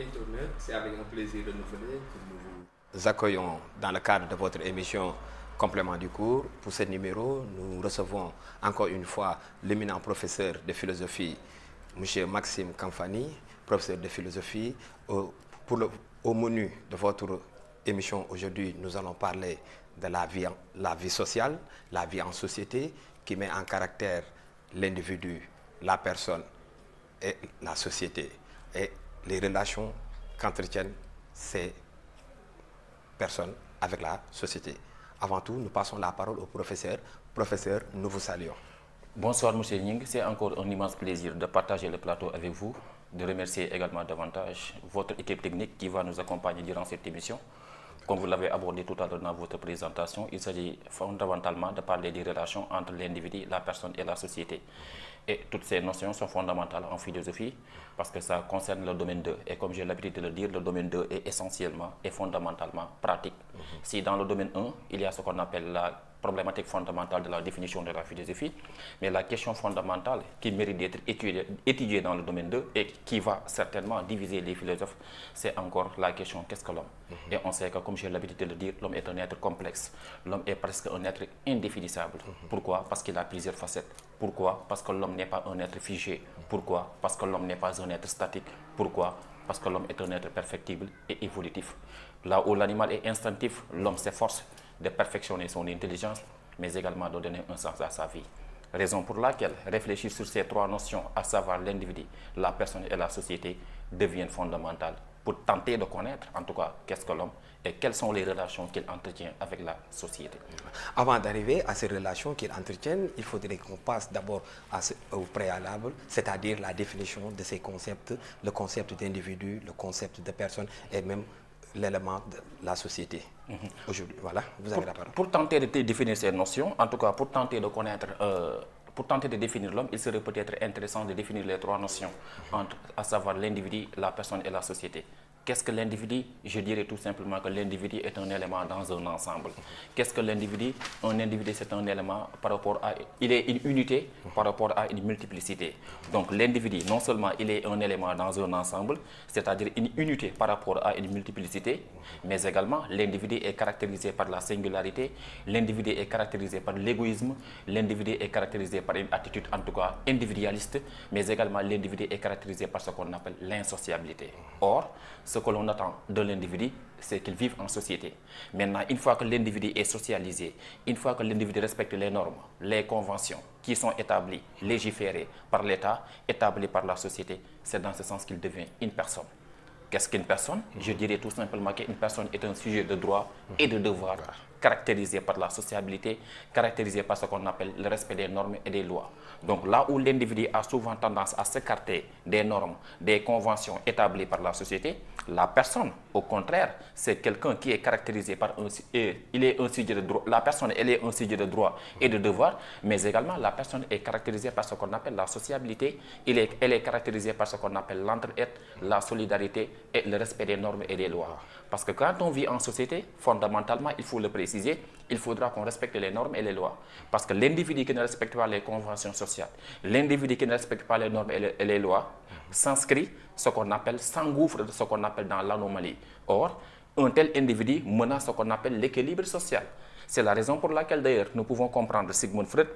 internautes, c'est avec un plaisir renouvelé que nous vous accueillons dans le cadre de votre émission Complément du cours. Pour ce numéro, nous recevons encore une fois l'éminent professeur de philosophie, M. Maxime Kamfani, professeur de philosophie. Au menu de votre émission aujourd'hui, nous allons parler de la vie sociale, la vie en société, qui met en caractère l'individu, la personne et la société, et les relations qu'entretiennent ces personnes avec la société. Avant tout, nous passons la parole au professeur. Professeur, nous vous saluons. Bonsoir, M. Ning. C'est encore un immense plaisir de partager le plateau avec vous, de remercier également davantage votre équipe technique qui va nous accompagner durant cette émission. Comme vous l'avez abordé tout à l'heure dans votre présentation, il s'agit fondamentalement de parler des relations entre l'individu, la personne et la société. Et toutes ces notions sont fondamentales en philosophie parce que ça concerne le domaine 2. Et comme j'ai l'habitude de le dire, le domaine 2 est essentiellement et fondamentalement pratique. Si dans le domaine 1, il y a ce qu'on appelle la problématique fondamentale de la définition de la philosophie, mais la question fondamentale qui mérite d'être étudiée dans le domaine 2 et qui va certainement diviser les philosophes, c'est encore la question qu'est-ce que l'homme? Et on sait que, comme j'ai l'habitude de le dire, l'homme est un être complexe. L'homme est presque un être indéfinissable. Pourquoi? Parce qu'il a plusieurs facettes. Pourquoi? Parce que l'homme n'est pas un être figé. Pourquoi? Parce que l'homme n'est pas un être statique. Pourquoi? Parce que l'homme est un être perfectible et évolutif. Là où l'animal est instinctif, l'homme s'efforce de perfectionner son intelligence, mais également de donner un sens à sa vie. Raison pour laquelle réfléchir sur ces trois notions, à savoir l'individu, la personne et la société, deviennent fondamentales pour tenter de connaître, en tout cas, qu'est-ce que l'homme et quelles sont les relations qu'il entretient avec la société. Avant d'arriver à ces relations qu'il entretient, il faudrait qu'on passe d'abord au préalable, c'est-à-dire la définition de ces concepts, le concept d'individu, le concept de personne et même l'élément de la société. Aujourd'hui, voilà, vous avez la parole. Pour tenter de définir ces notions, en tout cas pour tenter de connaître, pour tenter de définir l'homme, il serait peut-être intéressant de définir les trois notions, à savoir l'individu, la personne et la société. Qu'est-ce que l'individu? Je dirais tout simplement que l'individu est un élément dans un ensemble. Qu'est-ce que l'individu? Un individu, c'est un élément par rapport à... Il est une unité par rapport à une multiplicité. Donc l'individu, non seulement il est un élément dans un ensemble, c'est-à-dire une unité par rapport à une multiplicité, mais également l'individu est caractérisé par la singularité, l'individu est caractérisé par l'égoïsme, l'individu est caractérisé par une attitude en tout cas individualiste, mais également l'individu est caractérisé par ce qu'on appelle l'insociabilité. Or, ce que l'on attend de l'individu, c'est qu'il vive en société. Maintenant, une fois que l'individu est socialisé, une fois que l'individu respecte les normes, les conventions qui sont établies, légiférées par l'État, établies par la société, c'est dans ce sens qu'il devient une personne. Qu'est-ce qu'une personne? Je dirais tout simplement qu'une personne est un sujet de droit et de devoir, caractérisé par la sociabilité, caractérisé par ce qu'on appelle le respect des normes et des lois. Donc là où l'individu a souvent tendance à s'écarter des normes, des conventions établies par la société, la personne, au contraire, c'est quelqu'un qui est caractérisé par il est un sujet de droit. La personne, elle est un sujet de droit et de devoir, mais également la personne est caractérisée par ce qu'on appelle la sociabilité, elle est caractérisée par ce qu'on appelle l'entraide, la solidarité et le respect des normes et des lois. Parce que quand on vit en société, fondamentalement, il faut le préciser, il faudra qu'on respecte les normes et les lois. Parce que l'individu qui ne respecte pas les conventions sociales, l'individu qui ne respecte pas les normes et les lois, s'inscrit ce qu'on appelle, s'engouffre de ce qu'on appelle dans l'anomalie. Or, un tel individu menace ce qu'on appelle l'équilibre social. C'est la raison pour laquelle d'ailleurs nous pouvons comprendre Sigmund Freud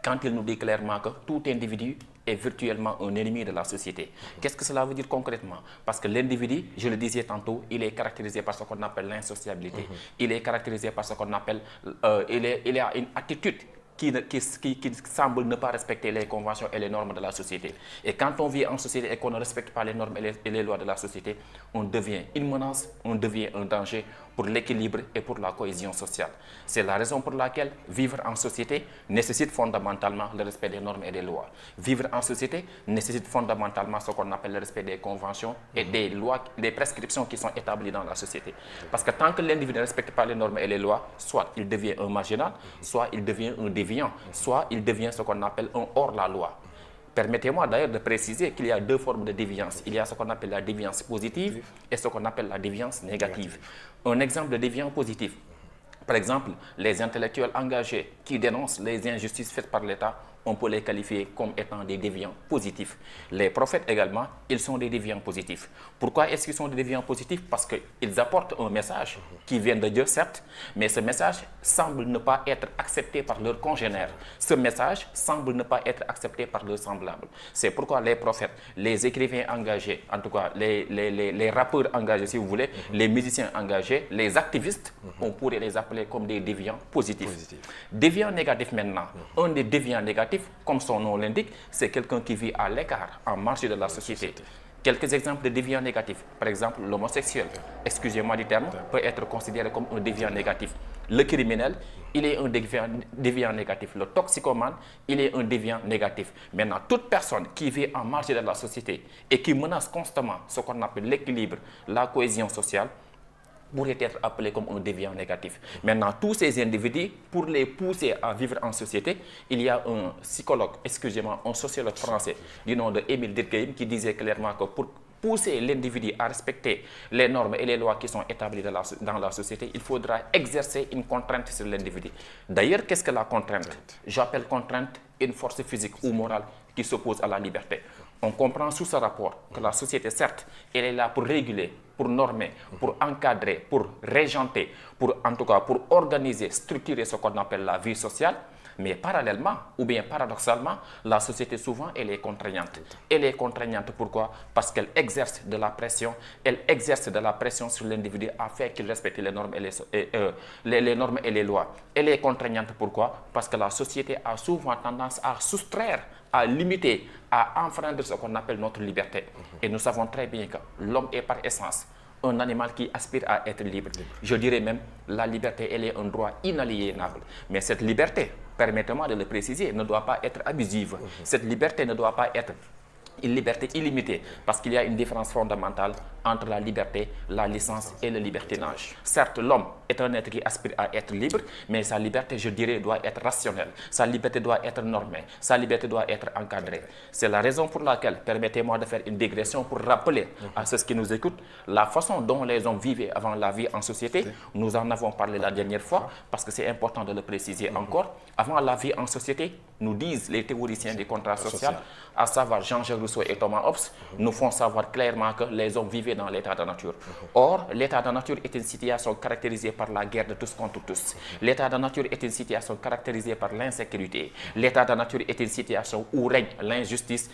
quand il nous dit clairement que tout individu est virtuellement un ennemi de la société. Qu'est-ce que cela veut dire concrètement? Parce que l'individu, je le disais tantôt, il est caractérisé par ce qu'on appelle l'insociabilité. Il est caractérisé par ce qu'on appelle... il a une attitude qui semble ne pas respecter les conventions et les normes de la société. Et quand on vit en société et qu'on ne respecte pas les normes et les lois de la société, on devient une menace, on devient un danger pour l'équilibre et pour la cohésion sociale. C'est la raison pour laquelle vivre en société nécessite fondamentalement le respect des normes et des lois. Vivre en société nécessite fondamentalement ce qu'on appelle le respect des conventions et des lois, des prescriptions qui sont établies dans la société. Parce que tant que l'individu ne respecte pas les normes et les lois, soit il devient un marginal, soit il devient un déviant, soit il devient ce qu'on appelle un hors-la-loi. Permettez-moi d'ailleurs de préciser qu'il y a deux formes de déviance. Il y a ce qu'on appelle la déviance positive et ce qu'on appelle la déviance négative. Un exemple de déviance positive. Par exemple, les intellectuels engagés qui dénoncent les injustices faites par l'État on peut les qualifier comme étant des déviants positifs. Les prophètes également, ils sont des déviants positifs. Pourquoi est-ce qu'ils sont des déviants positifs? Parce qu'ils apportent un message qui vient de Dieu, certes, mais ce message semble ne pas être accepté par leurs congénères. Ce message semble ne pas être accepté par leurs semblables. C'est pourquoi les prophètes, les écrivains engagés, en tout cas les rappeurs engagés, si vous voulez, les musiciens engagés, les activistes, on pourrait les appeler comme des déviants positifs. Déviant négatif maintenant, un des déviants négatifs, comme son nom l'indique, c'est quelqu'un qui vit à l'écart, en marge de la société. Quelques exemples de déviants négatifs. Par exemple, l'homosexuel, excusez-moi du terme, peut être considéré comme un déviant négatif. Le criminel, il est un déviant négatif. Le toxicomane, il est un déviant négatif. Maintenant, toute personne qui vit en marge de la société et qui menace constamment ce qu'on appelle l'équilibre, la cohésion sociale, pourrait être appelé comme un déviant négatif. Maintenant, tous ces individus, pour les pousser à vivre en société, il y a un psychologue, excusez-moi, un sociologue français du nom de Émile Durkheim qui disait clairement que pour pousser l'individu à respecter les normes et les lois qui sont établies dans la société, il faudra exercer une contrainte sur l'individu. D'ailleurs, qu'est-ce que la contrainte? J'appelle contrainte une force physique ou morale qui s'oppose à la liberté. On comprend sous ce rapport que la société, certes, elle est là pour réguler, pour normer, pour encadrer, pour régenter, en tout cas pour organiser, structurer ce qu'on appelle la vie sociale. Mais parallèlement, ou bien paradoxalement, la société souvent, elle est contraignante. Elle est contraignante pourquoi? Parce qu'elle exerce de la pression. Elle exerce de la pression sur l'individu afin qu'il respecte les normes les normes et les lois. Elle est contraignante pourquoi? Parce que la société a souvent tendance à soustraire, à limiter, à enfreindre ce qu'on appelle notre liberté. Et nous savons très bien que l'homme est par essence un animal qui aspire à être libre. Je dirais même, la liberté, elle est un droit inaliénable. Mais cette liberté, permettez-moi de le préciser, ne doit pas être abusive. Cette liberté ne doit pas être une liberté illimitée, parce qu'il y a une différence fondamentale entre la liberté, la licence et le libertinage. Certes, l'homme est un être qui aspire à être libre, mais sa liberté, je dirais, doit être rationnelle. Sa liberté doit être normée. Sa liberté doit être encadrée. C'est la raison pour laquelle, permettez-moi de faire une digression pour rappeler à ceux qui nous écoutent la façon dont les hommes vivaient avant la vie en société. Nous en avons parlé la dernière fois, parce que c'est important de le préciser encore. Avant la vie en société, nous disent les théoriciens du contrat social, à savoir Jean-Jacques Rousseau et Thomas Hobbes, nous font savoir clairement que les hommes vivaient dans l'état de nature. Or, l'état de nature est une situation caractérisée par la guerre de tous contre tous. L'état de nature est une situation caractérisée par l'insécurité. L'état de nature est une situation où règne l'injustice